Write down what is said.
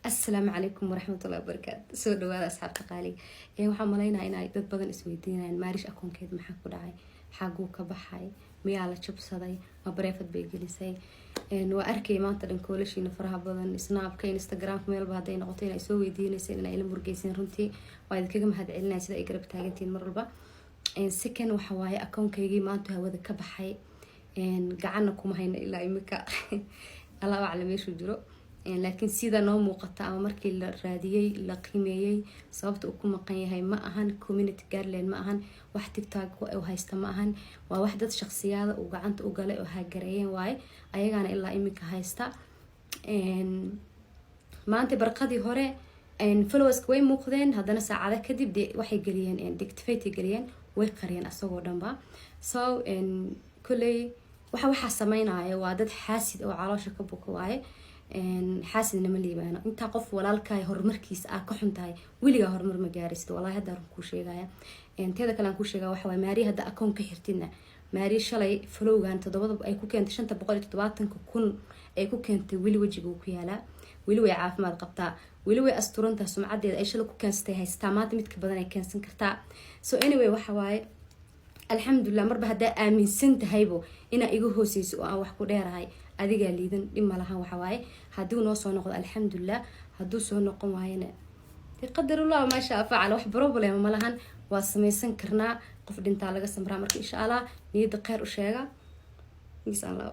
السلام عليكم ورحمة الله وبركاته. سو دواada asxaabta qaali waxaan maleynaa in ay dad badan isweydiinayaan maarish akoonkeed maxaa ku dhacay, xaguu ka baxay, miyaa la jabsaday, ma bareefad bay gelisay. waa arkay maanta dhan koolashiina faraha badan snapka instagram meelba haday noqoto inay soo weydiinayseen inay ila murgeysan runtii waa idinkaga mahadcelinaya sida ay garab taagantiin mar walba. second waxa waaye akoonkaygii maanta hawada ka baxay gacanna kuma hayna ilaa imika Allah aclam meeshu jiro. laakiin sida noo muuqata ama markii la raadiyay la qiimeeyay sababta uu ku maqan yahay ma ahan community guideline ma ahan wax TikTok oo haysta ma ahan waa wax dad shakhsiyaada uu gacanta u galay oo hagareeyeen waay ayagana ilaa imika haysta. maanta barqadii hore followers way muuqdeen haddana saacado kadib waxay galiyeen deactivate galiyeen way qariyeen asagoo dhanba. so kulay waxa sameynaya waa dad xaasid oo caloosha ka buka waaye xaasidna ma liibaano inta qof walaalkay horumarkiisa ah ka xuntahay wiliga horumar ma gaaraysid wallahi hadda aan ku sheegaya teeda kale aan ku sheegaa waxa way maari hadda akoon ka xirtina maari shalay followgan 7 ay ku keentay 570,000 ay ku keentay wili wajiga ku yaala wili way caafimaad qabtaa wili way asturanta sumcadeeda ay shalay ku keensatay haystaa maanta mid ka badan ay keensan kartaa. so anyway waxa waaye alxamdulillah marba hadda aaminsan tahaybo ina igu hooseyso oo aan wax ku dheerahay adiga liidan dhima lahan waxa waaye haduu noo soo noqdo alxamdulillah haduu soo noqon waayana qadar Allah ma sha Allah wax problem ma lahan waa sameeysan karnaa qof dhinta laga samraa marka insha Allah niyada khayr u sheega insha Allah.